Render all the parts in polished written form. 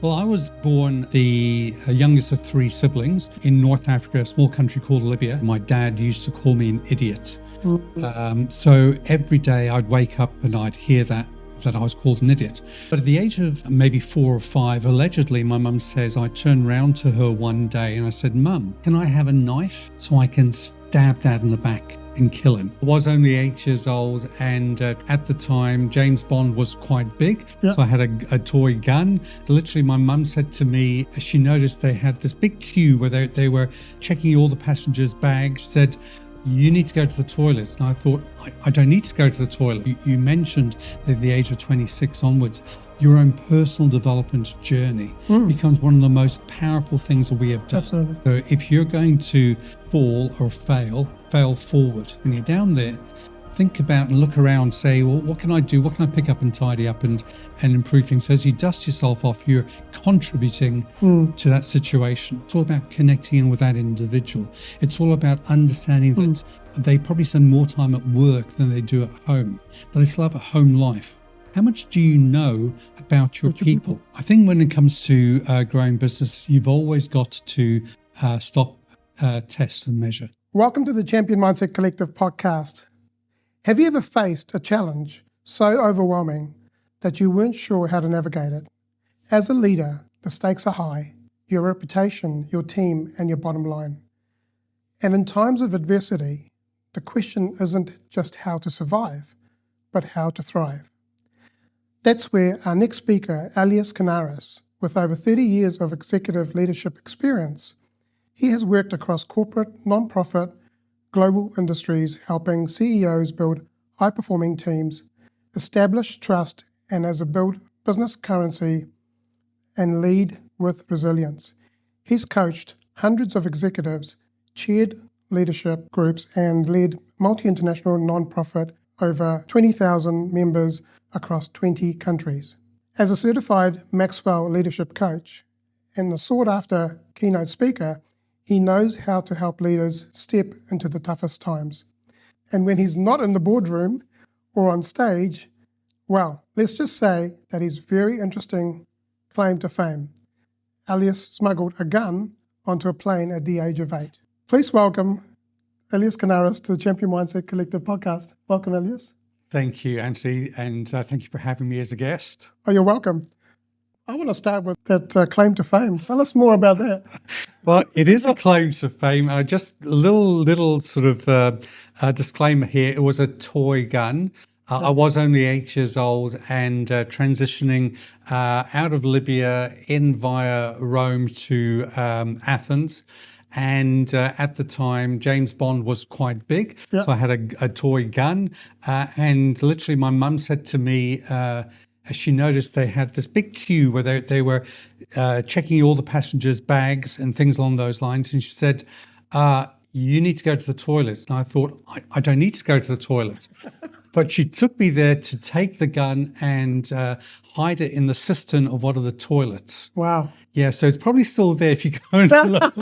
Well, I was born the youngest of three siblings in North Africa, a small country called Libya. My dad used to call me an idiot. So every day I'd wake up and I'd hear that I was called an idiot. But at the age of maybe 4 or 5, allegedly, my mum says, I turned round to her one day and I said, Mum, can I have a knife so I can stab Dad in the back and kill him? I was only 8 years old, and at the time James Bond was quite big. So I had a toy gun. Literally, my mum said to me, as she noticed they had this big queue where they were checking all the passengers' bags, said, you need to go to the toilet. And I thought, I don't need to go to the toilet. You mentioned that at the age of 26 onwards, your own personal development journey becomes one of the most powerful things that we have done. Absolutely. So if you're going to fall or fail forward. When you're down there, think about and look around, say, well, what can I do? What can I pick up and tidy up and improve things? So as you dust yourself off, you're contributing to that situation. It's all about connecting in with that individual. It's all about understanding that they probably spend more time at work than they do at home, but they still have a home life. How much do you know about your people? I think when it comes to growing business, you've always got to stop, test and measure. Welcome to the Champion Mindset Collective podcast. Have you ever faced a challenge so overwhelming that you weren't sure how to navigate it? As a leader, the stakes are high, your reputation, your team, and your bottom line. And in times of adversity, the question isn't just how to survive, but how to thrive. That's where our next speaker, Elias Kanaris, with over 30 years of executive leadership experience, he has worked across corporate, non-profit, global industries, helping CEOs build high-performing teams, establish trust, and as a build business currency, and lead with resilience. He's coached hundreds of executives, chaired leadership groups, and led multi-international non-profit over 20,000 members across 20 countries. As a certified Maxwell leadership coach and a sought-after keynote speaker, he knows how to help leaders step into the toughest times. And when he's not in the boardroom or on stage, well, let's just say that his very interesting claim to fame. Elias smuggled a gun onto a plane at the age of 8. Please welcome Elias Kanaris to the Champion Mindset Collective podcast. Welcome, Elias. Thank you, Anthony, and thank you for having me as a guest. Oh, you're welcome. I want to start with that claim to fame. Tell us more about that. Well, it is a claim to fame. Just a little sort of disclaimer here. It was a toy gun. I was only 8 years old and transitioning out of Libya in via Rome to Athens. And at the time, James Bond was quite big. So I had a toy gun. And literally my mum said to me, as she noticed they had this big queue where they were checking all the passengers' bags and things along those lines. And she said, you need to go to the toilet. And I thought, I don't need to go to the toilet. But she took me there to take the gun and hide it in the cistern of one of the toilets. Wow. Yeah, so it's probably still there if you go and look.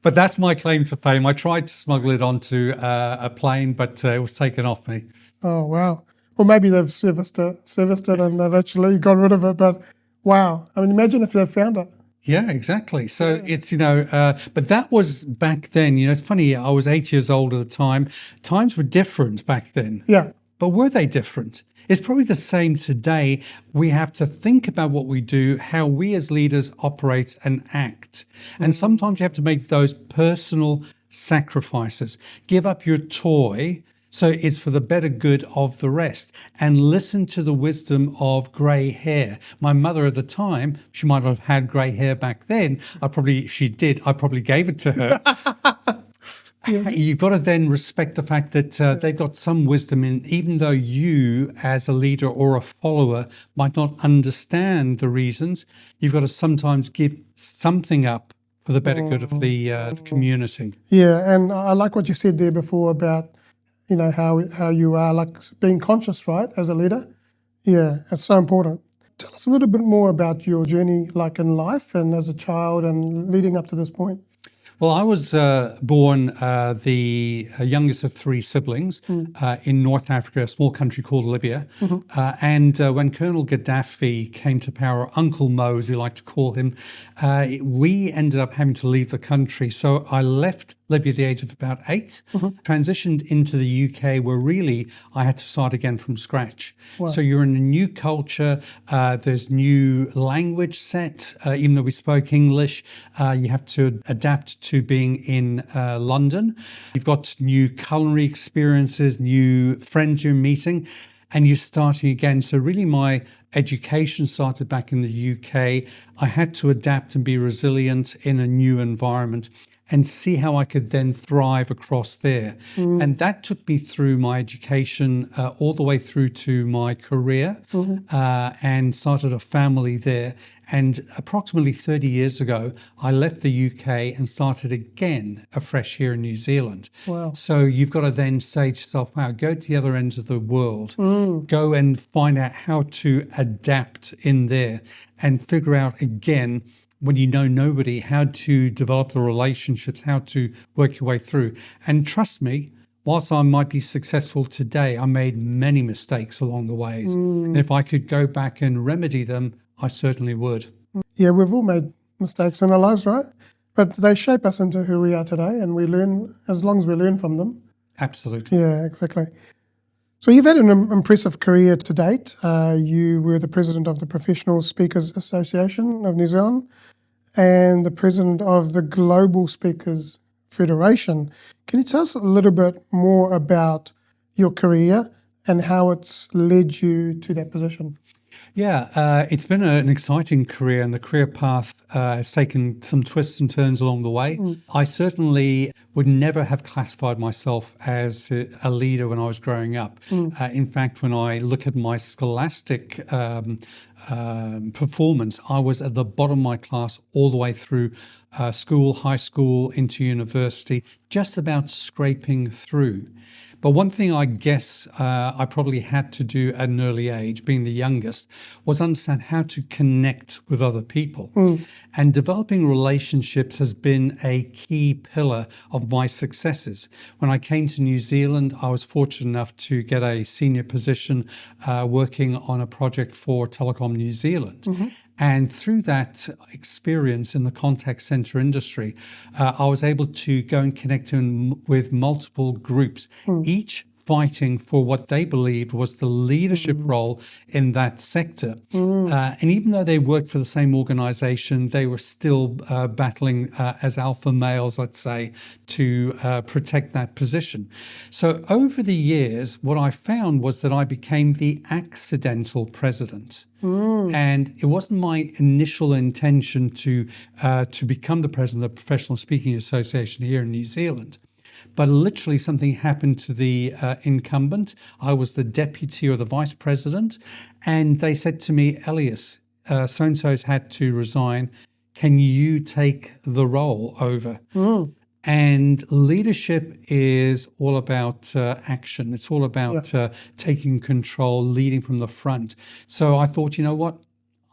But that's my claim to fame. I tried to smuggle it onto a plane, but it was taken off me. Oh, wow. Or maybe they've serviced it and they've actually got rid of it. But wow. I mean, imagine if they found it. Yeah, exactly. So it's, but that was back then. It's funny, I was 8 years old at the time. Times were different back then. Yeah. But were they different? It's probably the same today. We have to think about what we do, how we as leaders operate and act. And sometimes you have to make those personal sacrifices. Give up your toy so it's for the better good of the rest, and listen to the wisdom of grey hair. My mother at the time, she might have had grey hair back then. If she did, I probably gave it to her. You've got to then respect the fact that they've got some wisdom in, even though you as a leader or a follower might not understand the reasons, you've got to sometimes give something up for the better good of the community. Yeah, and I like what you said there before about how you are, like being conscious, right, as a leader. Yeah, it's so important. Tell us a little bit more about your journey, like in life and as a child and leading up to this point. Well, I was born the youngest of three siblings in North Africa, a small country called Libya. And when Colonel Gaddafi came to power, Uncle Mo, as we like to call him, we ended up having to leave the country. So I left Libya at the age of about 8, transitioned into the UK, where really I had to start again from scratch. Wow. So you're in a new culture, there's new language set, even though we spoke English, you have to adapt to being in London. You've got new culinary experiences, new friends you're meeting, and you're starting again. So really my education started back in the UK. I had to adapt and be resilient in a new environment and see how I could then thrive across there. And that took me through my education all the way through to my career and started a family there. And approximately 30 years ago, I left the UK and started again afresh here in New Zealand. Wow. So you've got to then say to yourself, wow, go to the other ends of the world, go and find out how to adapt in there and figure out again, when you know nobody, how to develop the relationships, how to work your way through. And trust me, whilst I might be successful today, I made many mistakes along the ways. And if I could go back and remedy them, I certainly would. Yeah, we've all made mistakes in our lives, right? But they shape us into who we are today, and we learn as long as we learn from them. Absolutely. Yeah, exactly. So you've had an impressive career to date. You were the president of the Professional Speakers Association of New Zealand and the president of the Global Speakers Federation. Can you tell us a little bit more about your career and how it's led you to that position? Yeah, it's been an exciting career, and the career path has taken some twists and turns along the way. I certainly would never have classified myself as a leader when I was growing up. In fact, when I look at my scholastic performance, I was at the bottom of my class all the way through school, high school, into university, just about scraping through. But one thing I guess I probably had to do at an early age, being the youngest, was understand how to connect with other people. And developing relationships has been a key pillar of my successes. When I came to New Zealand, I was fortunate enough to get a senior position working on a project for Telecom New Zealand. And through that experience in the contact center industry, I was able to go and connect with multiple groups, each fighting for what they believed was the leadership role in that sector. And even though they worked for the same organization, they were still battling as alpha males, let's say, to protect that position. So over the years, what I found was that I became the accidental president. And it wasn't my initial intention to become the president of the Professional Speaking Association here in New Zealand. But literally something happened to the incumbent. I was the deputy or the vice president. And they said to me, Elias, so-and-so's had to resign. Can you take the role over? And leadership is all about action. It's all about taking control, leading from the front. So I thought, you know what?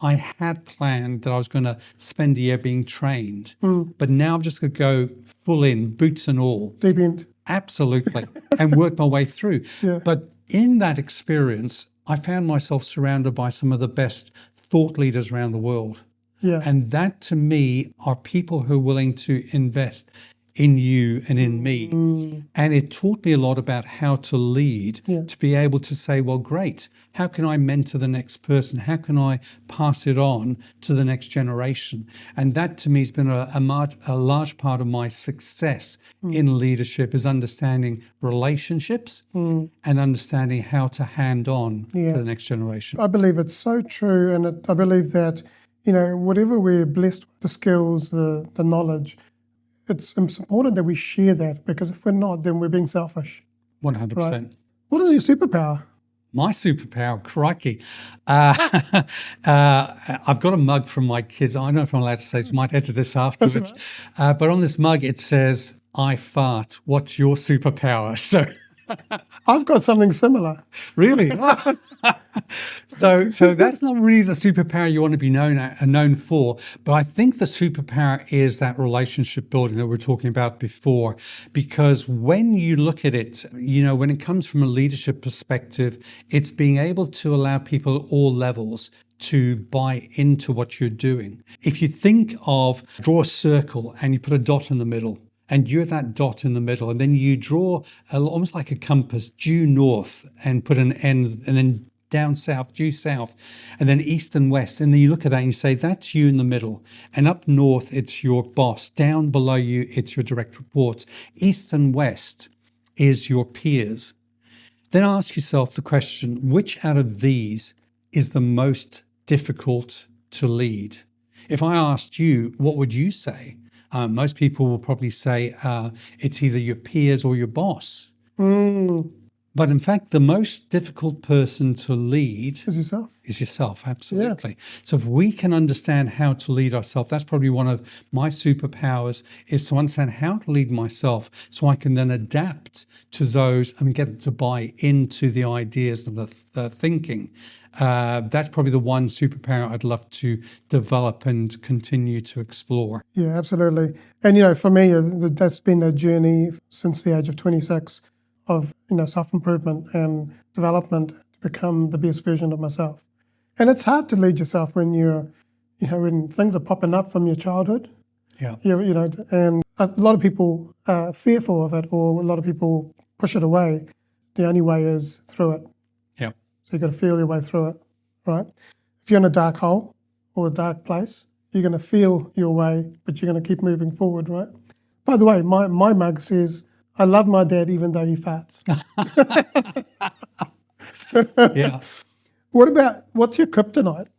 I had planned that I was going to spend a year being trained, but now I'm just going to go full in, boots and all. Deep end. Absolutely. And work my way through. But in that experience, I found myself surrounded by some of the best thought leaders around the world. And that to me are people who are willing to invest in you and in me. And it taught me a lot about how to lead, to be able to say, well, great, how can I mentor the next person? How can I pass it on to the next generation? And that to me has been a large part of my success in leadership, is understanding relationships and understanding how to hand on to the next generation. I believe it's so true. And I believe that, whatever we're blessed with, the skills, the knowledge, it's important that we share that, because if we're not, then we're being selfish. 100%. Right? What is your superpower? My superpower, crikey. I've got a mug from my kids. I don't know if I'm allowed to say this. I might edit this afterwards. But on this mug, it says, I fart. What's your superpower? So I've got something similar. Really? So that's not really the superpower you want to be known for. But I think the superpower is that relationship building that we were talking about before. Because when you look at it, when it comes from a leadership perspective, it's being able to allow people at all levels to buy into what you're doing. If you think of draw a circle and you put a dot in the middle, and you're that dot in the middle, and then you draw almost like a compass due north and put an N, and then down south, due south, and then east and west. And then you look at that and you say, that's you in the middle. And up north, it's your boss. Down below you, it's your direct reports. East and west is your peers. Then ask yourself the question, which out of these is the most difficult to lead? If I asked you, what would you say? Most people will probably say it's either your peers or your boss. But in fact, the most difficult person to lead Is yourself. Is yourself, absolutely. Yeah. So if we can understand how to lead ourselves, that's probably one of my superpowers, is to understand how to lead myself so I can then adapt to those and get them to buy into the ideas and the thinking. That's probably the one superpower I'd love to develop and continue to explore. Yeah, absolutely. And, for me, that's been a journey since the age of 26 of, self-improvement and development to become the best version of myself. And it's hard to lead yourself when when things are popping up from your childhood. Yeah. And a lot of people are fearful of it, or a lot of people push it away. The only way is through it. Yeah. So you've got to feel your way through it, right? If you're in a dark hole or a dark place, you're going to feel your way, but you're going to keep moving forward, right? By the way, my mug says, I love my dad even though he farts. Yeah. What's your kryptonite?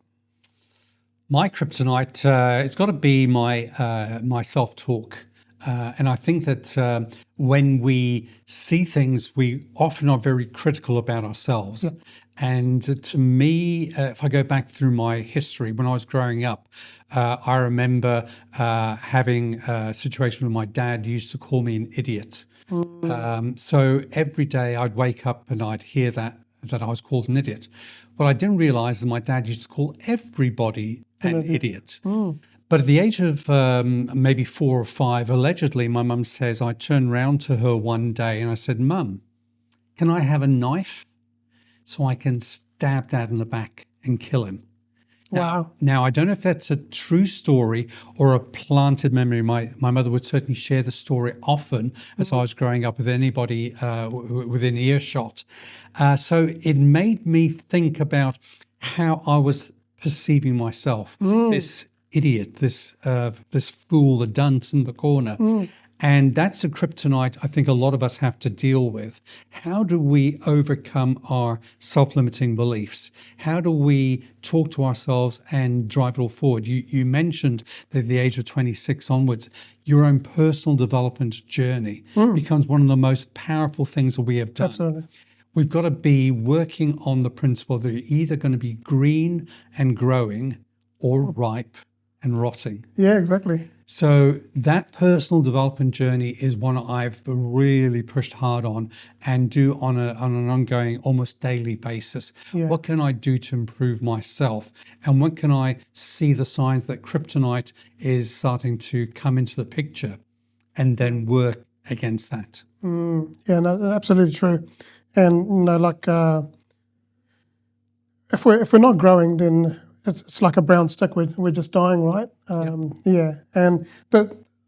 My kryptonite, it's got to be my self-talk. And I think that when we see things, we often are very critical about ourselves. Yeah. And to me, if I go back through my history, when I was growing up, I remember having a situation where my dad used to call me an idiot. So every day I'd wake up and I'd hear that I was called an idiot. What I didn't realize is my dad used to call everybody an idiot. But at the age of maybe 4 or 5, allegedly, my mum says, I turned round to her one day and I said, Mum, can I have a knife so I can stab Dad in the back and kill him? Wow. Now, I don't know if that's a true story or a planted memory. My mother would certainly share the story often as I was growing up with anybody within earshot. So it made me think about how I was perceiving myself, this idiot, this fool, the dunce in the corner. And that's a kryptonite I think a lot of us have to deal with. How do we overcome our self-limiting beliefs? How do we talk to ourselves and drive it all forward? You mentioned that at the age of 26 onwards, your own personal development journey becomes one of the most powerful things that we have done. Absolutely. We've got to be working on the principle that you're either going to be green and growing or ripe and rotting. Yeah, exactly. So that personal development journey is one I've really pushed hard on and do on an ongoing, almost daily basis. Yeah. What can I do to improve myself? And when can I see the signs that kryptonite is starting to come into the picture and then work against that? Yeah, no, absolutely true. And if we're not growing, then it's like a brown stick. We're just dying, right? Yeah. And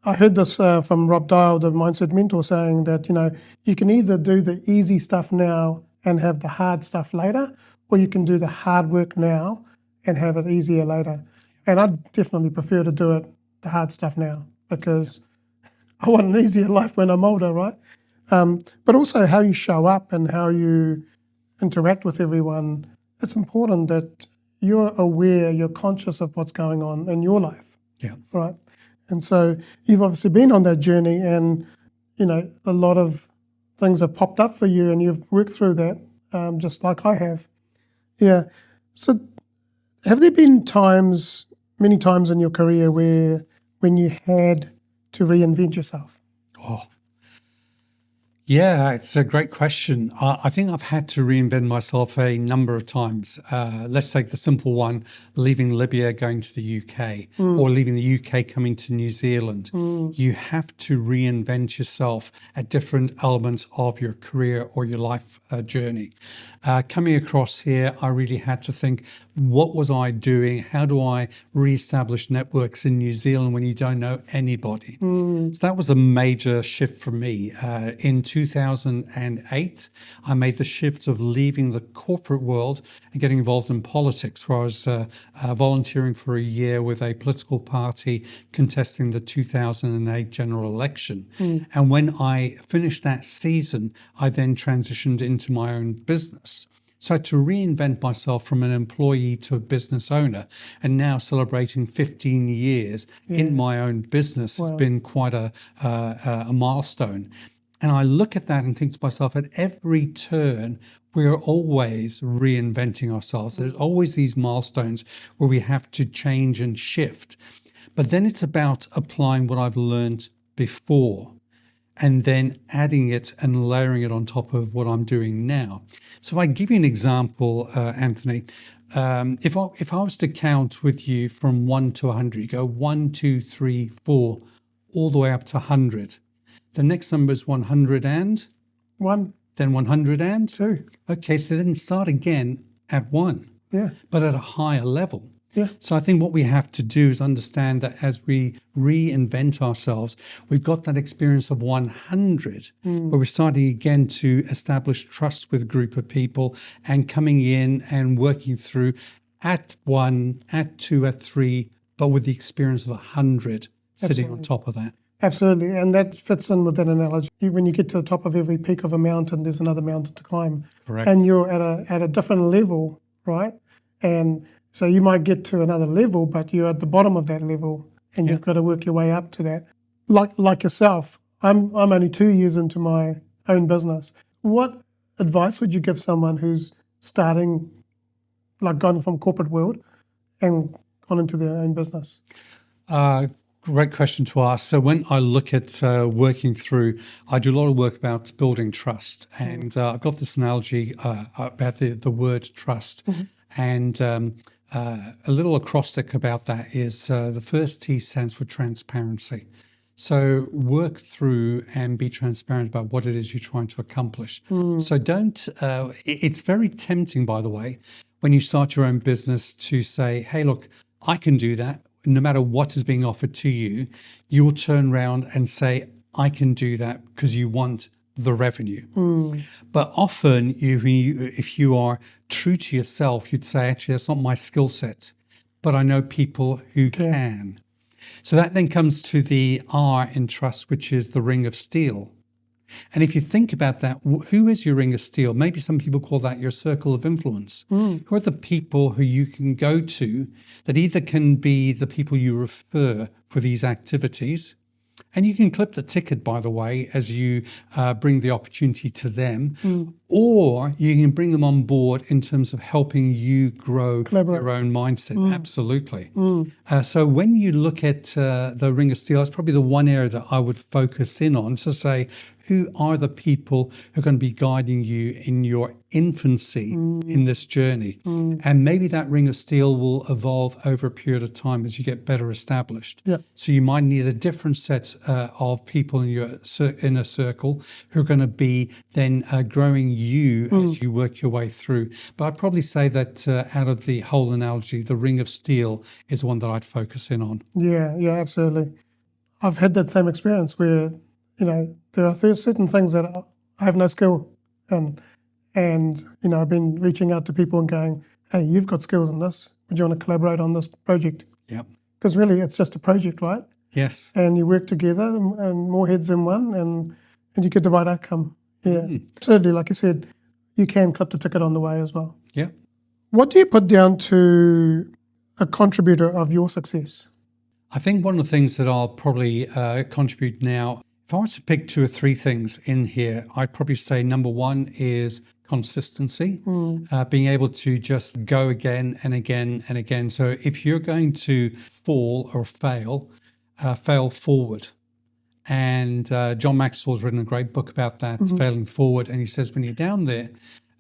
I heard this from Rob Dial, the mindset mentor, saying that you can either do the easy stuff now and have the hard stuff later, or you can do the hard work now and have it easier later. And I definitely prefer to do the hard stuff now, because I want an easier life when I'm older, right? But also how you show up and how you interact with everyone. It's important that you're aware, you're conscious of what's going on in your life. Yeah. Right. And so you've obviously been on that journey, and, a lot of things have popped up for you and you've worked through that, just like I have. Yeah. So have there been many times in your career when you had to reinvent yourself? Oh, Yeah, it's a great question. I think I've had to reinvent myself a number of times. Let's take the simple one, leaving Libya, going to the UK, or leaving the UK, coming to New Zealand. You have to reinvent yourself at different elements of your career or your life journey. Coming across here, I really had to think, what was I doing? How do I reestablish networks in New Zealand when you don't know anybody? So that was a major shift for me. In 2008, I made the shift of leaving the corporate world and getting involved in politics, where I was volunteering for a year with a political party contesting the 2008 general election. And when I finished that season, I then transitioned into my own business. So I had to reinvent myself from an employee to a business owner, and now celebrating 15 years in my own business has been quite a milestone. And I look at that and think to myself, at every turn, we're always reinventing ourselves. There's always these milestones where we have to change and shift. But then it's about applying what I've learned before, and then adding it and layering it on top of what I'm doing now. So if I give you an example, Anthony, if I was to count with you from 1 to 100, you go 1, 2, 3, 4, all the way up to 100. The next number is 100 and? 1. Then 100 and? 2. Okay, so then start again at 1, but at a higher level. So I think what we have to do is understand that as we reinvent ourselves, we've got that experience of 100, where we're starting again to establish trust with a group of people and coming in and working through at 1, at 2, at 3, but with the experience of 100 sitting on top of that. Absolutely, and that fits in with that analogy. When you get to the top of every peak of a mountain, there's another mountain to climb. Correct. And you're at a different level, right? And so you might get to another level, but you're at the bottom of that level, and you've got to work your way up to that. Like yourself, I'm only 2 years into my own business. What advice would you give someone who's starting, like gone from corporate world and gone into their own business? Great question to ask. So when I look at working through, I do a lot of work about building trust, and I've got this analogy about the word trust, and a little acrostic about that is the first T stands for transparency. So work through and be transparent about what it is you're trying to accomplish. So don't, it's very tempting, by the way, when you start your own business to say, hey, look, I can do that. No matter what is being offered to you, you'll turn around and say, I can do that because you want the revenue. But often, if you are true to yourself, you'd say, actually, that's not my skill set, but I know people who can. So that then comes to the R in trust, which is the ring of steel. And if you think about that, who is your ring of steel? Maybe some people call that your circle of influence. Who are the people who you can go to that either can be the people you refer for these activities, and you can clip the ticket, by the way, as you bring the opportunity to them, or you can bring them on board in terms of helping you grow your own mindset. Absolutely. So when you look at the ring of steel, that's probably the one area that I would focus in on to say, who are the people who are going to be guiding you in your infancy in this journey? And maybe that ring of steel will evolve over a period of time as you get better established. So you might need a different set of people in your inner circle who are going to be then growing you as you work your way through. But I'd probably say that out of the whole analogy, the ring of steel is one that I'd focus in on. Yeah, absolutely. I've had that same experience where, there are certain things that I have no skill in. And, I've been reaching out to people and going, hey, you've got skills in this. Would you want to collaborate on this project? Because really, it's just a project, right? Yes. And you work together and more heads in one and you get the right outcome. Certainly, like you said, you can clip the ticket on the way as well. What do you put down to a contributor of your success? I think one of the things that I'll probably contribute now, if I was to pick 2 or 3 things in here, I'd probably say number 1 is consistency, being able to just go again and again and again. So if you're going to fall or fail forward And John Maxwell's written a great book about that, Failing Forward. And he says, when you're down there,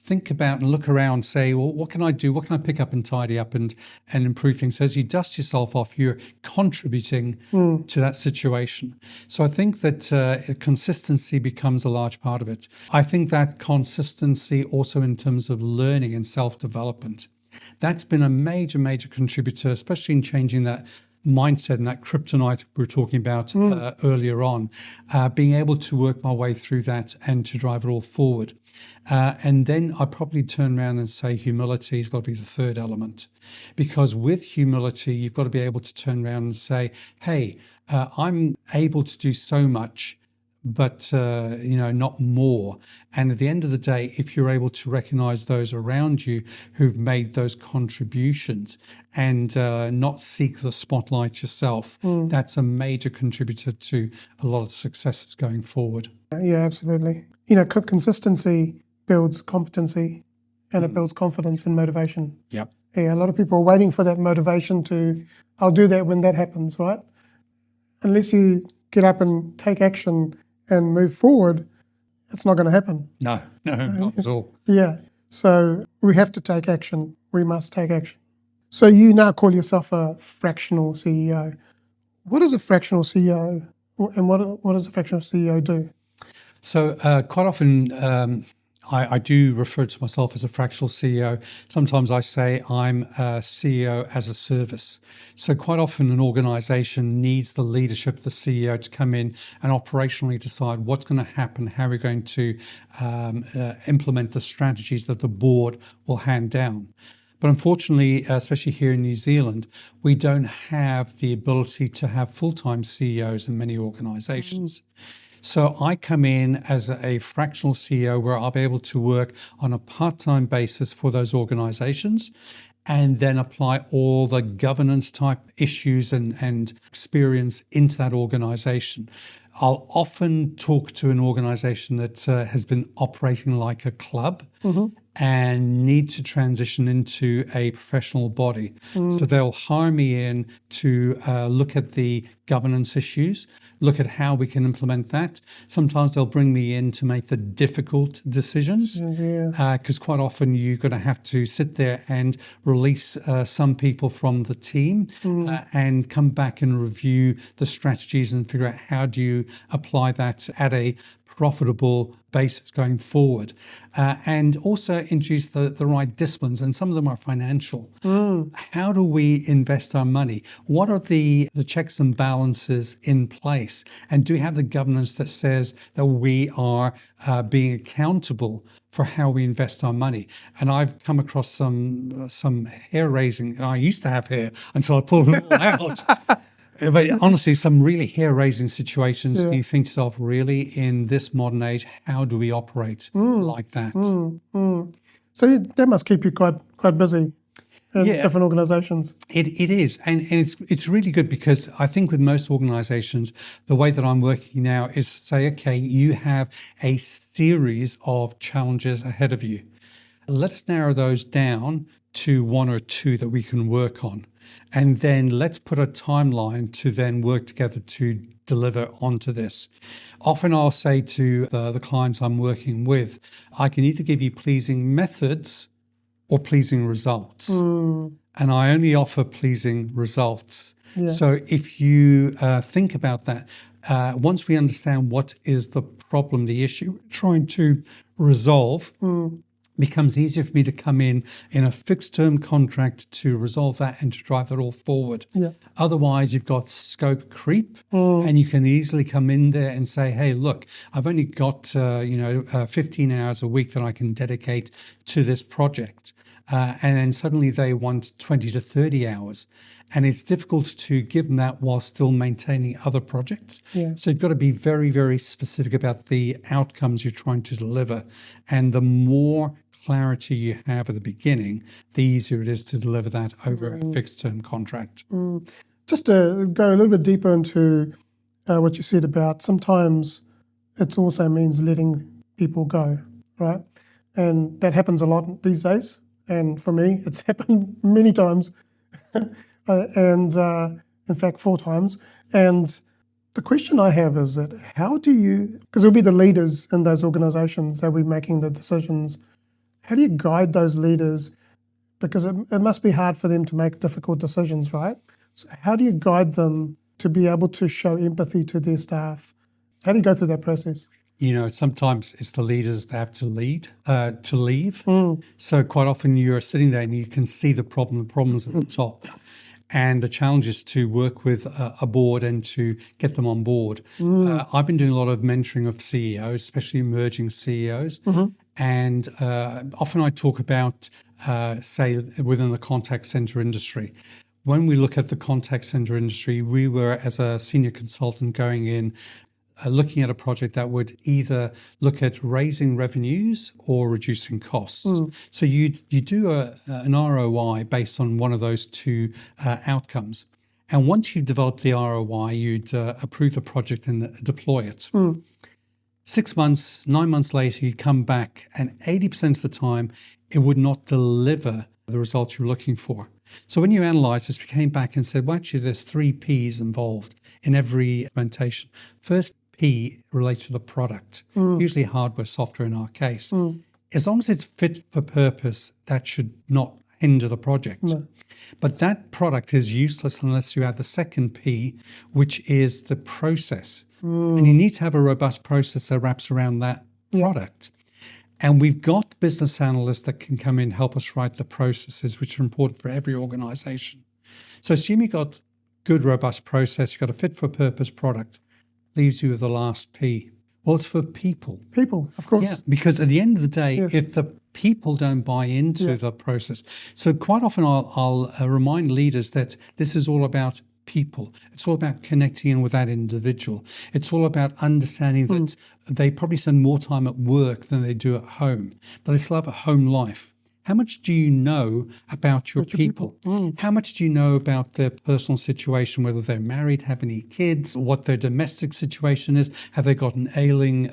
think about and look around, say, well, what can I do? What can I pick up and tidy up and improve things? So as you dust yourself off, you're contributing to that situation. So I think that consistency becomes a large part of it. I think that consistency also in terms of learning and self-development, that's been a major, major contributor, especially in changing that mindset and that kryptonite we were talking about earlier on, being able to work my way through that and to drive it all forward. And then I probably turn around and say humility has got to be the third element, because with humility, you've got to be able to turn around and say, hey, I'm able to do so much, but not more. And at the end of the day, if you're able to recognize those around you who've made those contributions and not seek the spotlight yourself, that's a major contributor to a lot of successes going forward. Yeah, absolutely. Consistency builds competency, and it builds confidence and motivation. Yep. Yeah, a lot of people are waiting for that motivation I'll do that when that happens, right? Unless you get up and take action and move forward, it's not going to happen. No, not at all. Yeah. So we have to take action. We must take action. So you now call yourself a fractional CEO. What is a fractional CEO, and what does a fractional CEO do? So quite often I do refer to myself as a fractional CEO. Sometimes I say I'm a CEO as a service. So quite often an organization needs the leadership of the CEO to come in and operationally decide what's going to happen, how we're going to implement the strategies that the board will hand down. But unfortunately, especially here in New Zealand, we don't have the ability to have full-time CEOs in many organizations. So I come in as a fractional CEO where I'll be able to work on a part-time basis for those organizations and then apply all the governance type issues and experience into that organization. I'll often talk to an organization that has been operating like a club and need to transition into a professional body. So they'll hire me in to look at the governance issues, look at how we can implement that. Sometimes they'll bring me in to make the difficult decisions, because quite often you're going to have to sit there and release some people from the team and come back and review the strategies and figure out how do you apply that at a profitable basis going forward, and also introduce the right disciplines, and some of them are financial. How do we invest our money? What are the checks and balances in place? And do we have the governance that says that we are being accountable for how we invest our money? And I've come across some hair raising. I used to have hair until I pulled it all out. But honestly, some really hair-raising situations. You think to yourself, really, in this modern age, how do we operate like that? So that must keep you quite busy in different organizations. It is, and it's really good, because I think with most organizations, the way that I'm working now is to say, okay, you have a series of challenges ahead of you. Let's narrow those down to one or two that we can work on. And then let's put a timeline to then work together to deliver onto this. Often I'll say to the clients I'm working with, I can either give you pleasing methods or pleasing results. And I only offer pleasing results. So if you think about that, once we understand what is the problem, the issue we're trying to resolve, becomes easier for me to come in a fixed term contract to resolve that and to drive that all forward. Otherwise, you've got scope creep, and you can easily come in there and say, hey, look, I've only got 15 hours a week that I can dedicate to this project. And then suddenly they want 20 to 30 hours. And it's difficult to give them that while still maintaining other projects. So you've got to be very, very specific about the outcomes you're trying to deliver. And the more clarity you have at the beginning, the easier it is to deliver that over a fixed term contract. Just to go a little bit deeper into what you said about sometimes it also means letting people go, right? And that happens a lot these days. And for me, it's happened many times. And in fact, 4 times. And The question I have is that how do you, because it'll be the leaders in those organizations that will be making the decisions, how do you guide those leaders? Because it must be hard for them to make difficult decisions, right? So how do you guide them to be able to show empathy to their staff? How do you go through that process? Sometimes it's the leaders that have to leave. So quite often you're sitting there and you can see the problems at the top. And the challenge is to work with a board and to get them on board. I've been doing a lot of mentoring of CEOs, especially emerging CEOs. And often I talk about, say, within the contact center industry. When we look at the contact center industry, we were, as a senior consultant, going in, looking at a project that would either look at raising revenues or reducing costs. So you do an ROI based on one of those two outcomes. And once you've developed the ROI, you'd approve the project and deploy it. 6 months, 9 months later, you'd come back and 80% of the time, it would not deliver the results you're looking for. So when you analyze this, we came back and said, well, actually, there's 3 Ps involved in every implementation. First P relates to the product, usually hardware, software in our case. As long as it's fit for purpose, that should not hinder the project. No. But that product is useless unless you add the second P, which is the process. And you need to have a robust process that wraps around that product. And we've got business analysts that can come in and help us write the processes, which are important for every organization. So assume you've got good, robust process, you've got a fit-for-purpose product, leaves you with the last P. Well, it's for people. People, of course. Yeah, because at the end of the day, if the people don't buy into the process. So quite often I'll remind leaders that this is all about people. It's all about connecting in with that individual. It's all about understanding that they probably spend more time at work than they do at home, but they still have a home life. How much do you know about your people? How much do you know about their personal situation, whether they're married, have any kids, what their domestic situation is? Have they got an ailing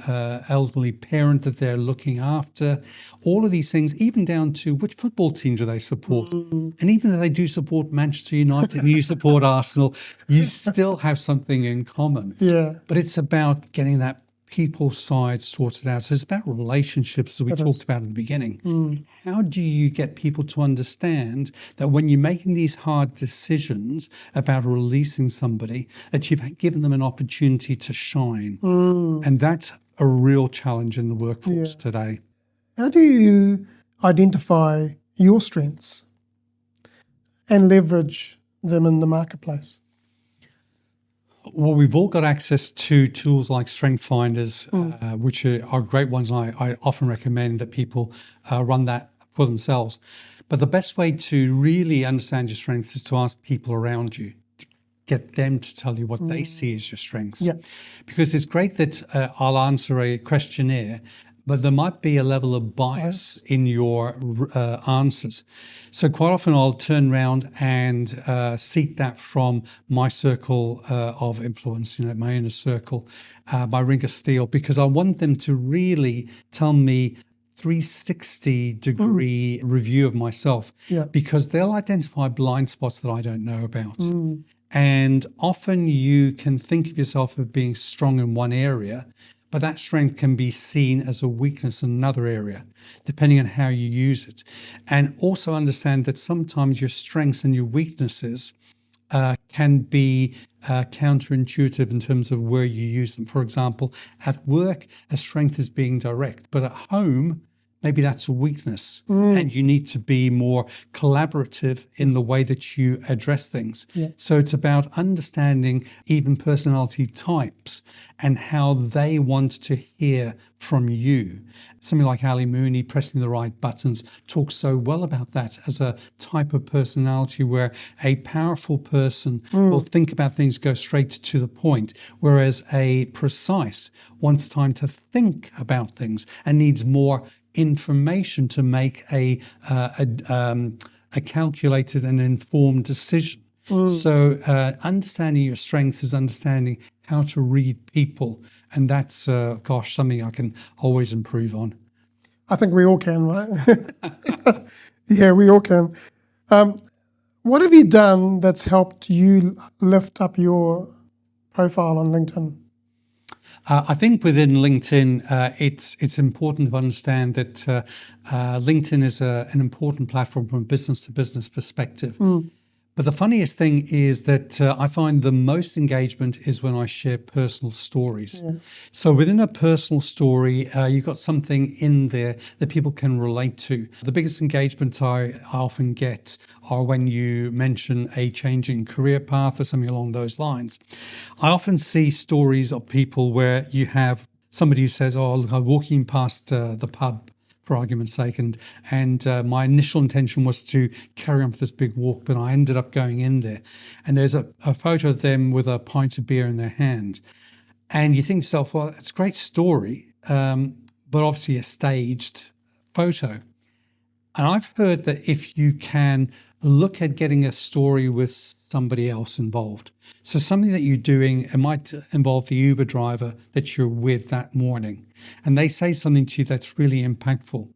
elderly parent that they're looking after? All of these things, even down to which football team do they support? And even if they do support Manchester United and you support Arsenal, you still have something in common. But it's about getting that people side sorted out. So it's about relationships, as we talked about at the beginning. How do you get people to understand that when you're making these hard decisions about releasing somebody, that you've given them an opportunity to shine? And that's a real challenge in the workforce today. How do you identify your strengths and leverage them in the marketplace? Well, we've all got access to tools like Strength Finders, which are great ones. And I often recommend that people run that for themselves. But the best way to really understand your strengths is to ask people around you, to get them to tell you what they see as your strengths. Because it's great that I'll answer a questionnaire, but there might be a level of bias in your answers. So quite often I'll turn around and seek that from my circle of influence, my inner circle, my ring of steel, because I want them to really tell me 360-degree review of myself, because they'll identify blind spots that I don't know about. And often you can think of yourself as being strong in one area, but that strength can be seen as a weakness in another area, depending on how you use it. And also understand that sometimes your strengths and your weaknesses can be counterintuitive in terms of where you use them. For example, at work, a strength is being direct, but at home, maybe that's a weakness, and you need to be more collaborative in the way that you address things. So it's about understanding even personality types and how they want to hear from you. Something like Ali Mooney, pressing the right buttons, talks so well about that as a type of personality where a powerful person will think about things, go straight to the point, whereas a precise wants time to think about things and needs more information to make a calculated and informed decision. So understanding your strengths is understanding how to read people, and that's something I can always improve on. I think we all can, right? Yeah, we all can. What have you done that's helped you lift up your profile on LinkedIn? I think within LinkedIn, it's important to understand that LinkedIn is an important platform from a business-to-business perspective. But the funniest thing is that I find the most engagement is when I share personal stories. Yeah. So within a personal story, you've got something in there that people can relate to. The biggest engagement I often get are when you mention a changing career path or something along those lines. I often see stories of people where you have somebody who says, oh, look, I'm walking past the pub, for argument's sake, and my initial intention was to carry on with this big walk, but I ended up going in there. And there's a photo of them with a pint of beer in their hand. And you think to yourself, well, it's a great story, but obviously a staged photo. And I've heard that if you can look at getting a story with somebody else involved, so something that you're doing, it might involve the Uber driver that you're with that morning, and they say something to you that's really impactful.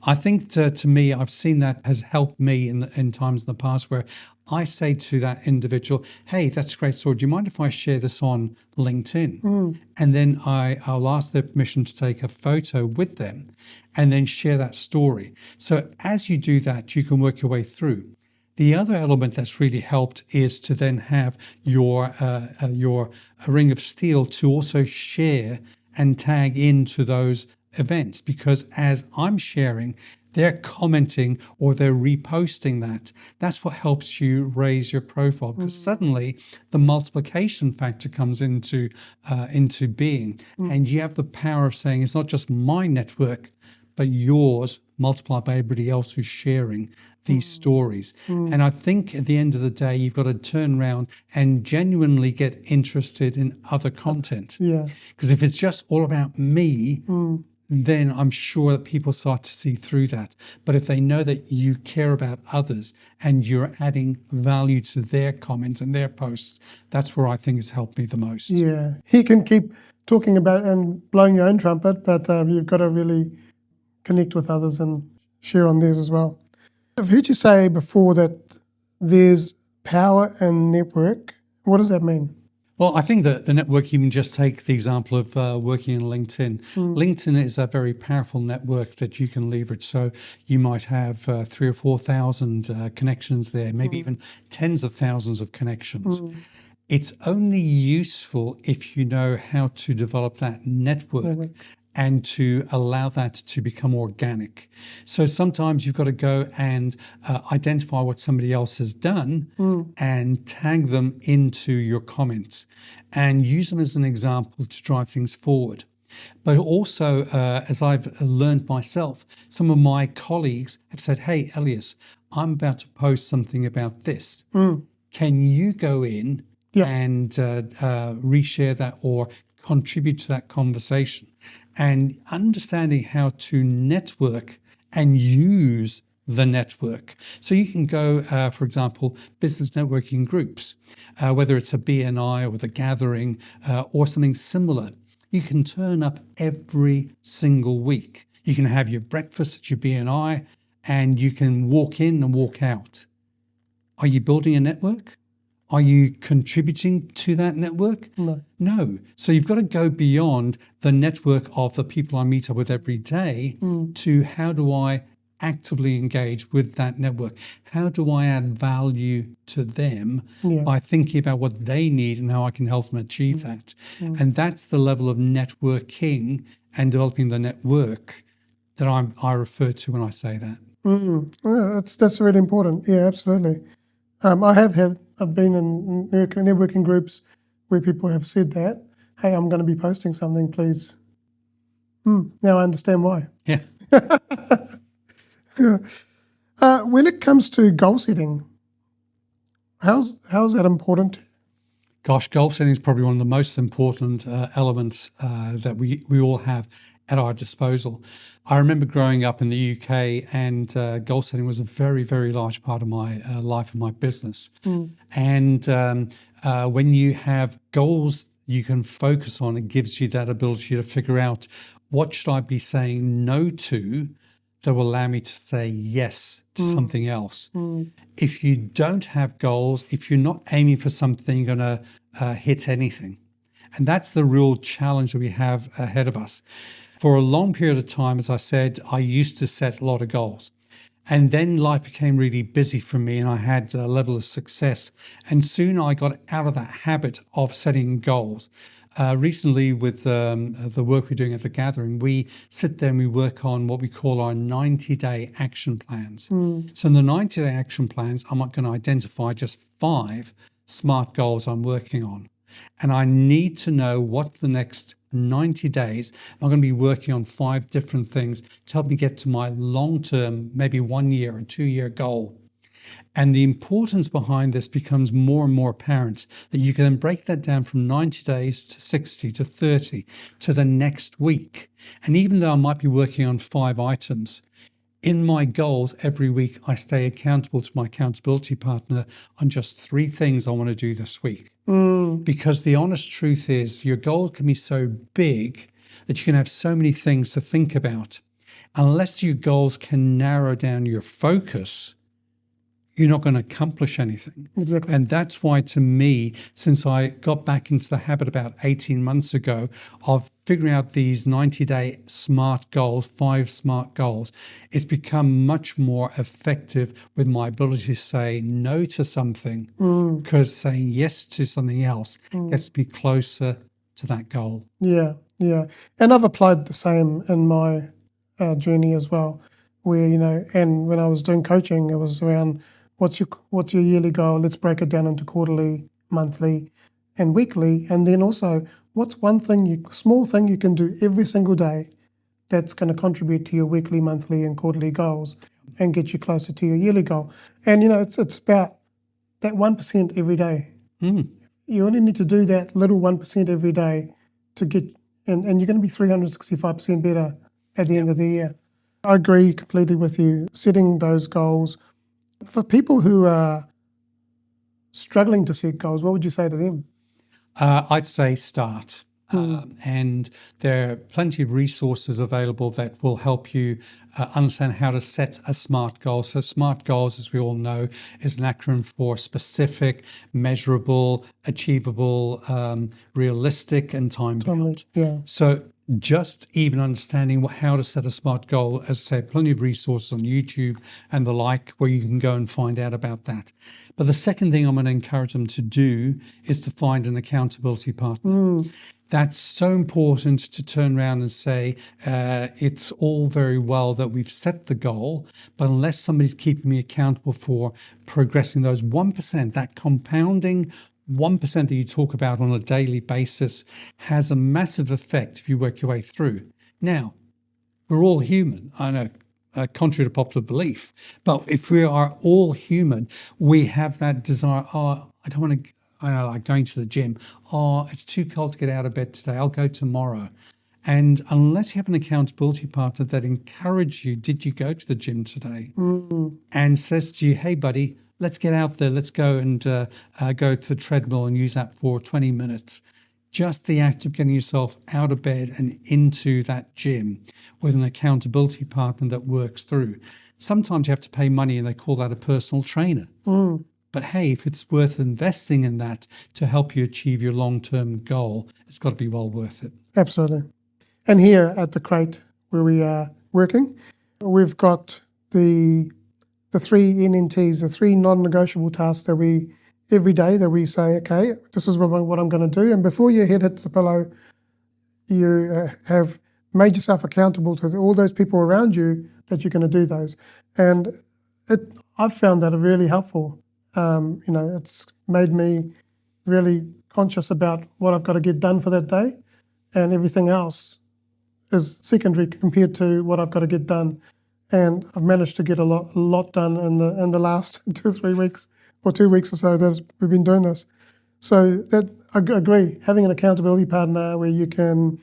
I think to me, I've seen that has helped me in times in the past where I say to that individual, hey, that's a great story. Do you mind if I share this on LinkedIn? And then I'll ask their permission to take a photo with them and then share that story. So as you do that, you can work your way through. The other element that's really helped is to then have your ring of steel to also share and tag into those events, because as I'm sharing, they're commenting or they're reposting that. That's what helps you raise your profile, because suddenly the multiplication factor comes into being, and you have the power of saying it's not just my network, but yours multiplied by everybody else who's sharing these stories. And I think at the end of the day, you've got to turn around and genuinely get interested in other content. Yeah. Because if it's just all about me, then I'm sure that people start to see through that. But if they know that you care about others and you're adding value to their comments and their posts, that's where I think it's helped me the most. Yeah. You can keep talking about and blowing your own trumpet, but you've got to really connect with others and share on theirs as well. I've heard you say before that there's power in network. What does that mean? Well, I think that the network, you can just take the example of working in LinkedIn. LinkedIn is a very powerful network that you can leverage. So you might have 3,000 or 4,000 connections there, maybe even tens of thousands of connections. It's only useful if you know how to develop that network and to allow that to become organic. So sometimes you've got to go and identify what somebody else has done and tag them into your comments and use them as an example to drive things forward. But also, as I've learned myself, some of my colleagues have said, hey, Elias, I'm about to post something about this. Can you go in and reshare that or contribute to that conversation? And understanding how to network and use the network. So you can go, for example, business networking groups, whether it's a BNI or the gathering or something similar. You can turn up every single week. You can have your breakfast at your BNI and you can walk in and walk out. Are you building a network? Are you contributing to that network? No. So you've got to go beyond the network of the people I meet up with every day to how do I actively engage with that network? How do I add value to them by thinking about what they need and how I can help them achieve that? And that's the level of networking and developing the network that I refer to when I say that. Well, that's really important. Yeah, absolutely. I've been in networking groups where people have said that, hey, I'm going to be posting something, please. Now I understand why. Yeah. When it comes to goal setting, how's that important? Gosh, goal setting is probably one of the most important elements that we all have at our disposal. I remember growing up in the UK and goal setting was a very, very large part of my life and my business. And when you have goals you can focus on, it gives you that ability to figure out what should I be saying no to that will allow me to say yes to something else. If you don't have goals, if you're not aiming for something, you're going to hit anything. And that's the real challenge that we have ahead of us. For a long period of time, as I said, I used to set a lot of goals. And then life became really busy for me and I had a level of success. And soon I got out of that habit of setting goals. Recently, with the work we're doing at the gathering, we sit there and we work on what we call our 90-day action plans. So in the 90-day action plans, I'm going to identify just 5 SMART goals I'm working on. And I need to know what the next 90 days, I'm going to be working on 5 different things to help me get to my long-term, maybe 1 year or 2 year goal. And the importance behind this becomes more and more apparent, that you can then break that down from 90 days to 60 to 30 to the next week. And even though I might be working on 5 items, in my goals every week, I stay accountable to my accountability partner on just 3 things I want to do this week. Because the honest truth is your goal can be so big that you can have so many things to think about. Unless your goals can narrow down your focus, you're not going to accomplish anything. Exactly. And that's why, to me, since I got back into the habit about 18 months ago of figuring out these 90-day SMART goals, 5 SMART goals, it's become much more effective with my ability to say no to something, because saying yes to something else gets me closer to that goal. Yeah. And I've applied the same in my journey as well, where, and when I was doing coaching, it was around what's your yearly goal? Let's break it down into quarterly, monthly, and weekly. And then also, what's one small thing you can do every single day that's going to contribute to your weekly, monthly, and quarterly goals and get you closer to your yearly goal. And, it's about that 1% every day. You only need to do that little 1% every day to get, and you're going to be 365% better at the end of the year. I agree completely with you. Setting those goals. For people who are struggling to set goals, what would you say to them? I'd say start. And there are plenty of resources available that will help you understand how to set a SMART goal. So SMART goals, as we all know, is an acronym for specific, measurable, achievable, realistic, and time-bound. Yeah. So just even understanding how to set a SMART goal, as I said, plenty of resources on YouTube and the like, where you can go and find out about that. But the second thing I'm going to encourage them to do is to find an accountability partner. That's so important, to turn around and say, it's all very well that we've set the goal, but unless somebody's keeping me accountable for progressing those 1%, that compounding 1% that you talk about on a daily basis has a massive effect if you work your way through. Now, we're all human. I know, contrary to popular belief, but if we are all human, we have that desire, I don't want to, I know, like going to the gym. It's too cold to get out of bed today. I'll go tomorrow. And unless you have an accountability partner that encourages you, did you go to the gym today? And says to you, hey, buddy, let's get out there. Let's go and go to the treadmill and use that for 20 minutes. Just the act of getting yourself out of bed and into that gym with an accountability partner that works through. Sometimes you have to pay money and they call that a personal trainer. But hey, if it's worth investing in that to help you achieve your long-term goal, it's got to be well worth it. Absolutely. And here at the Crate, where we are working, we've got the 3 NNTs, the 3 non-negotiable tasks that we, every day that we say, okay, this is what I'm going to do. And before your head hits the pillow, you have made yourself accountable to all those people around you that you're going to do those. And I've found that really helpful. It's made me really conscious about what I've got to get done for that day, and everything else is secondary compared to what I've got to get done. And I've managed to get a lot done in the last 2 or 3 weeks, or 2 weeks or so that we've been doing this. So that I agree, having an accountability partner where you can,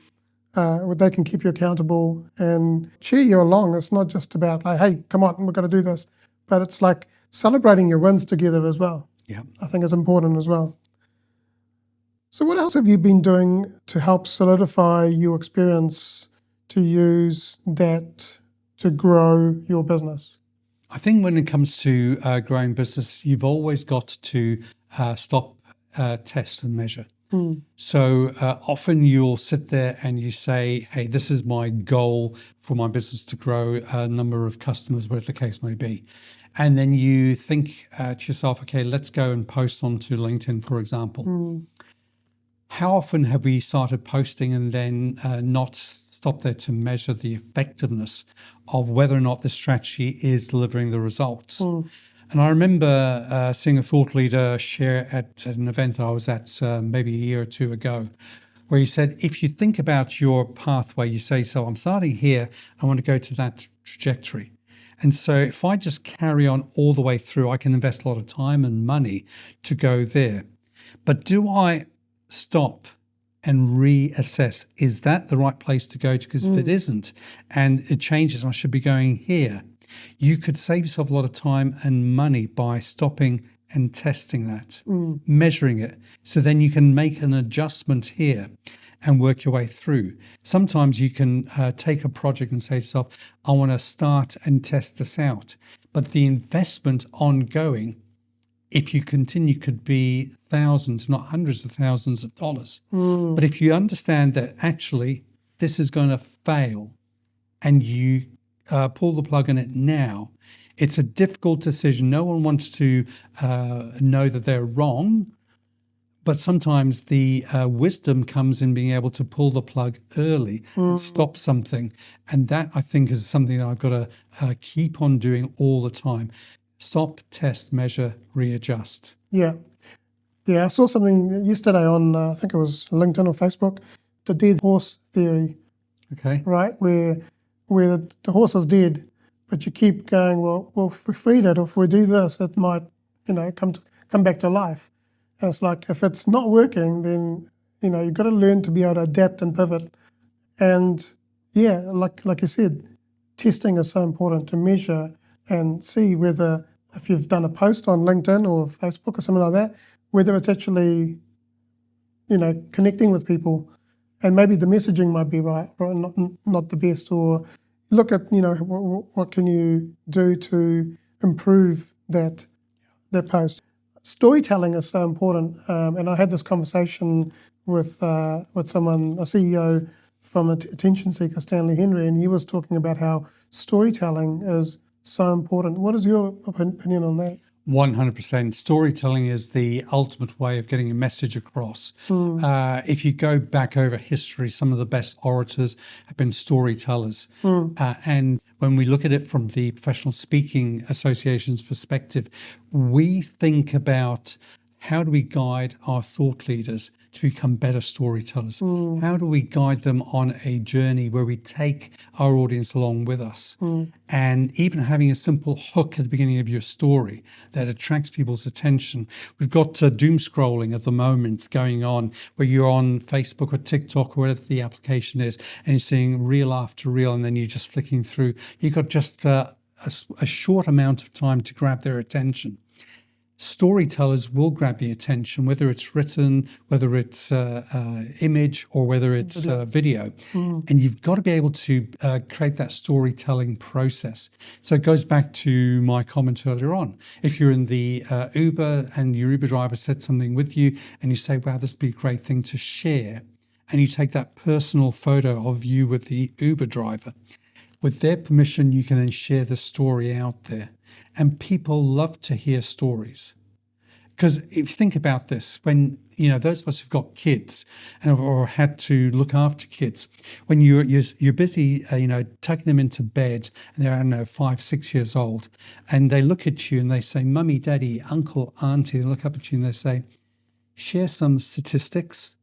where they can keep you accountable and cheer you along. It's not just about like, hey, come on, we've got to do this, but it's like celebrating your wins together as well. Yeah, I think it's important as well. So what else have you been doing to help solidify your experience to use that to grow your business? I think when it comes to growing business, you've always got to stop, test and measure. So often you'll sit there and you say, hey, this is my goal for my business to grow a number of customers, whatever the case may be. And then you think to yourself, okay, let's go and post onto LinkedIn, for example. How often have we started posting and then not stopped there to measure the effectiveness of whether or not the strategy is delivering the results? And I remember seeing a thought leader share at an event that I was at maybe a year or two ago, where he said, if you think about your pathway, you say, so I'm starting here, I want to go to that trajectory. And so if I just carry on all the way through, I can invest a lot of time and money to go there. But do I stop and reassess, is that the right place to go to? Because if it isn't, and it changes, I should be going here. You could save yourself a lot of time and money by stopping and testing that, measuring it. So then you can make an adjustment here and work your way through. Sometimes you can take a project and say to yourself, I want to start and test this out. But the investment ongoing, if you continue, could be thousands, not hundreds of thousands of dollars. But if you understand that actually this is going to fail and you pull the plug on it now, it's a difficult decision. No one wants to know that they're wrong, but sometimes the wisdom comes in being able to pull the plug early and stop something. And that, I think, is something that I've got to keep on doing all the time. Stop, test, measure, readjust. Yeah. I saw something yesterday on, I think it was LinkedIn or Facebook, the dead horse theory. Okay. Right? Where the horse is dead, but you keep going, well, if we feed it, or if we do this, it might, come back to life. And it's like, if it's not working, then, you've got to learn to be able to adapt and pivot. And yeah, like you said, testing is so important to measure and see whether, if you've done a post on LinkedIn or Facebook or something like that, whether it's actually, connecting with people, and maybe the messaging might be right, or not the best, or look at, what can you do to improve that post. Storytelling is so important, and I had this conversation with someone, a CEO from Attention Seeker, Stanley Henry, and he was talking about how storytelling is so important. What is your opinion on that? 100%. Storytelling is the ultimate way of getting a message across. If you go back over history, some of the best orators have been storytellers. And when we look at it from the Professional Speaking Association's perspective, we think about how do we guide our thought leaders to become better storytellers? How do we guide them on a journey where we take our audience along with us? And even having a simple hook at the beginning of your story that attracts people's attention. We've got doom scrolling at the moment going on, where you're on Facebook or TikTok or whatever the application is, and you're seeing reel after reel, and then you're just flicking through. You've got just a short amount of time to grab their attention. Storytellers will grab the attention, whether it's written, whether it's image, or whether it's video. And you've got to be able to create that storytelling process. So it goes back to my comment earlier on. If you're in the Uber and your Uber driver said something with you and you say, wow, this would be a great thing to share, and you take that personal photo of you with the Uber driver, with their permission, you can then share the story out there. And people love to hear stories. Because if you think about this, when, those of us who've got kids or had to look after kids, when you're busy, tucking them into bed, and they're, 5, 6 years old, and they look at you and they say, Mummy, Daddy, Uncle, Auntie, they look up at you and they say, share some statistics.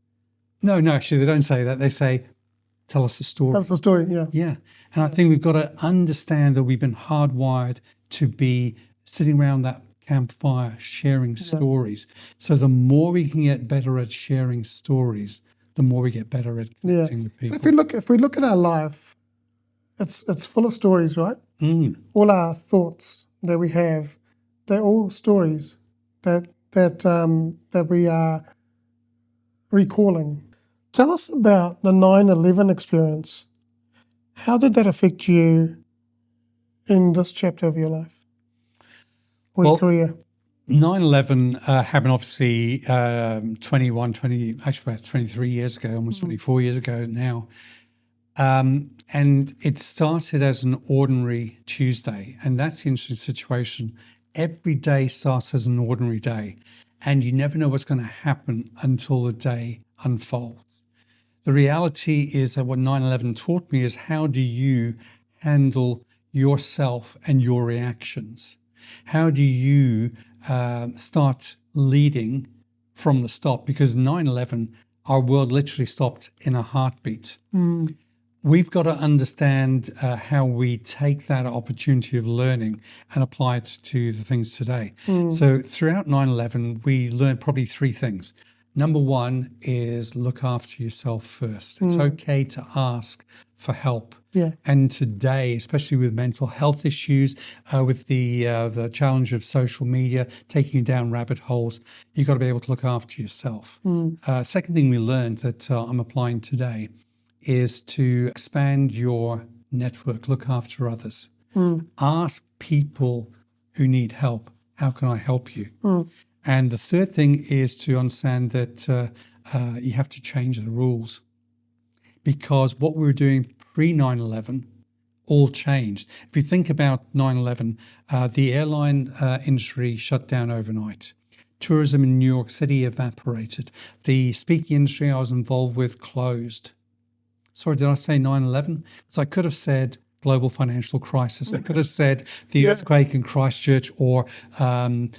No, actually, they don't say that. They say, tell us a story. Tell us a story, yeah. Yeah. And I think we've got to understand that we've been hardwired to be sitting around that campfire sharing stories. So the more we can get better at sharing stories, the more we get better at connecting with people. If we look at our life, it's full of stories, right? All our thoughts that we have, they're all stories that we are recalling. Tell us about the 9/11 experience. How did that affect you in this chapter of your life or Well, your career? 9/11 happened obviously 23 years ago, almost 24 years ago now. And it started as an ordinary Tuesday. And that's the interesting situation. Every day starts as an ordinary day, and you never know what's going to happen until the day unfolds. The reality is that what 9/11 taught me is how do you handle yourself and your reactions? How do you start leading from the stop? Because 9/11, our world literally stopped in a heartbeat. We've got to understand how we take that opportunity of learning and apply it to the things today. So throughout 9/11, we learned probably three things. Number one is look after yourself first. It's okay to ask for help. Yeah. And today, especially with mental health issues, with the challenge of social media taking you down rabbit holes, you've got to be able to look after yourself. Second thing we learned that I'm applying today is to expand your network, look after others. Ask people who need help, how can I help you? And the third thing is to understand that you have to change the rules, because what we were doing pre-9/11 all changed. If you think about 9/11, the airline industry shut down overnight. Tourism in New York City evaporated. The speaking industry I was involved with closed. Sorry, did I say 9/11? Because I could have said global financial crisis. I could have said the earthquake in Christchurch, or the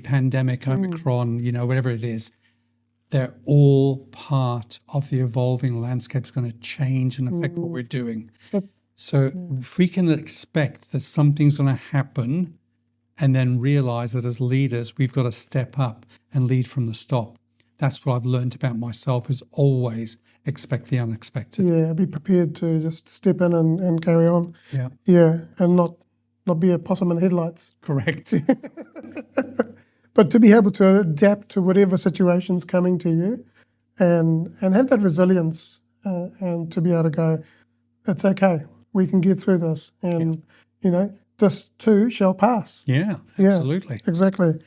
pandemic, Omicron, whatever it is. They're all part of the evolving landscape. It's going to change and affect what we're doing. So if we can expect that something's going to happen and then realize that as leaders, we've got to step up and lead from the stop. That's what I've learned about myself, is always expect the unexpected. Yeah, be prepared to just step in and carry on. Yeah. Yeah, and not be a possum in headlights. Correct. But to be able to adapt to whatever situation's coming to you and have that resilience and to be able to go, it's okay, we can get through this. And, this too shall pass. Yeah, Yeah, absolutely. Exactly.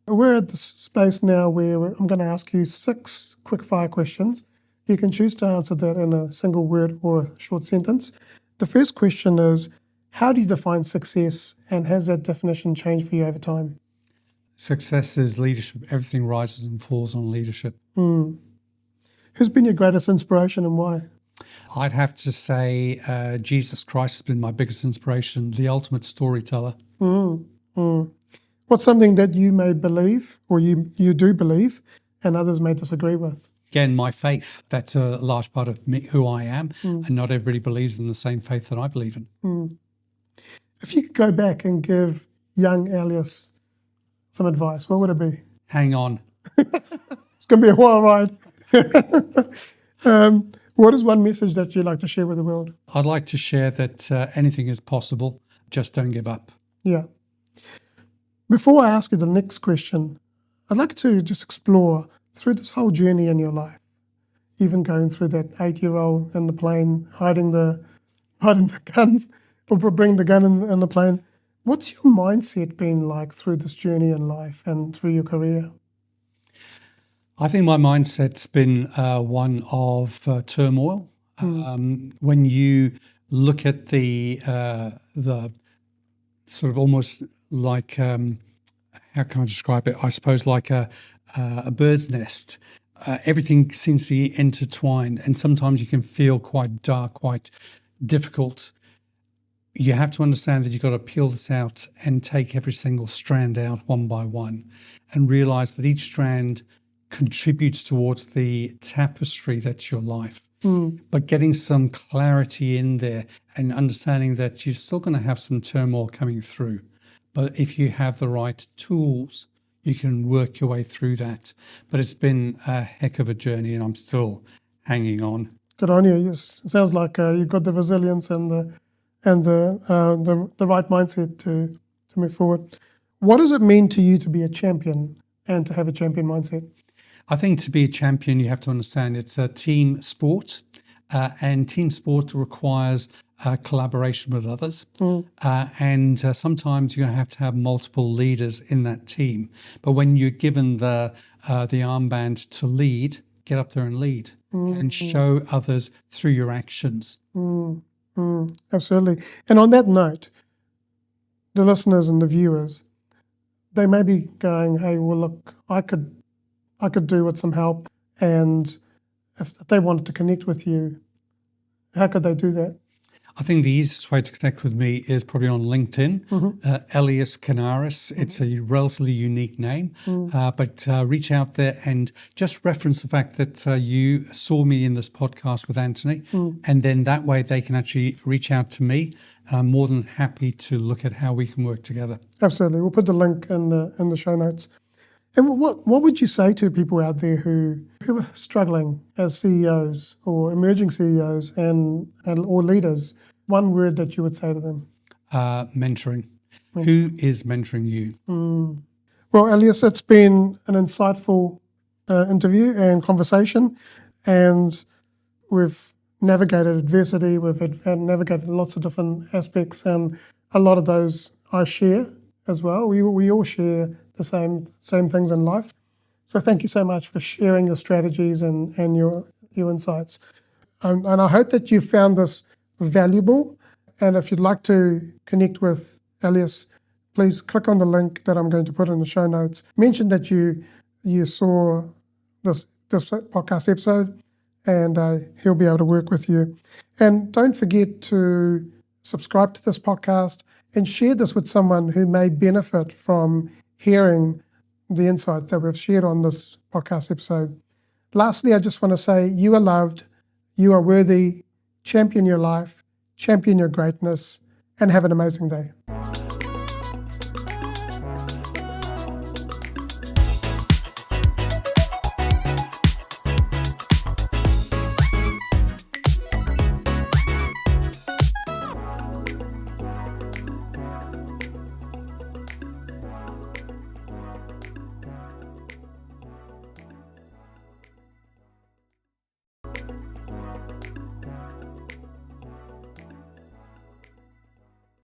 We're at the space now where I'm going to ask you 6 quick-fire questions. You can choose to answer that in a single word or a short sentence. The first question is, how do you define success, and has that definition changed for you over time? Success is leadership. Everything rises and falls on leadership. Who's been your greatest inspiration and why? I'd have to say Jesus Christ has been my biggest inspiration, the ultimate storyteller. What's something that you may believe, or you do believe, and others may disagree with? Again, my faith. That's a large part of me, who I am, and not everybody believes in the same faith that I believe in. If you could go back and give young Elias some advice, what would it be? Hang on. It's going to be a wild ride. What is one message that you'd like to share with the world? I'd like to share that anything is possible. Just don't give up. Yeah. Before I ask you the next question, I'd like to just explore through this whole journey in your life, even going through that 8-year-old in the plane, hiding the gun, or bring the gun in the plane. What's your mindset been like through this journey in life and through your career? I think my mindset's been one of turmoil. When you look at the sort of almost like, how can I describe it? I suppose like a bird's nest. Everything seems to be intertwined, and sometimes you can feel quite dark, quite difficult. You have to understand that you've got to peel this out and take every single strand out one by one, and realize that each strand contributes towards the tapestry that's your life. But getting some clarity in there and understanding that you're still going to have some turmoil coming through. But if you have the right tools, you can work your way through that. But it's been a heck of a journey, and I'm still hanging on. Good on you. It sounds like you've got the resilience and the right mindset to move forward. What does it mean to you to be a champion and to have a champion mindset? I think to be a champion, you have to understand it's a team sport, and team sport requires collaboration with others. And sometimes you're going to have multiple leaders in that team. But when you're given the armband to lead, get up there and lead and show others through your actions. Absolutely. And on that note, the listeners and the viewers, they may be going, hey, well, look, I could do with some help. And if they wanted to connect with you, how could they do that? I think the easiest way to connect with me is probably on LinkedIn, Elias Kanaris. It's a relatively unique name, but reach out there and just reference the fact that you saw me in this podcast with Anthony, and then that way they can actually reach out to me. I'm more than happy to look at how we can work together. Absolutely. We'll put the link in the show notes. And what would you say to people out there who are struggling as CEOs or emerging CEOs or leaders? One word that you would say to them? Mentoring. Who is mentoring you? Well, Elias, it's been an insightful interview and conversation, and we've navigated adversity. We've navigated lots of different aspects, and a lot of those I share as well. We all share the same things in life. So thank you so much for sharing your strategies and your insights. And I hope that you found this valuable. And if you'd like to connect with Elias, please click on the link that I'm going to put in the show notes. Mention that you saw this podcast episode, and he'll be able to work with you. And don't forget to subscribe to this podcast and share this with someone who may benefit from hearing the insights that we've shared on this podcast episode. Lastly, I just want to say you are loved, you are worthy, champion your life, champion your greatness, and have an amazing day.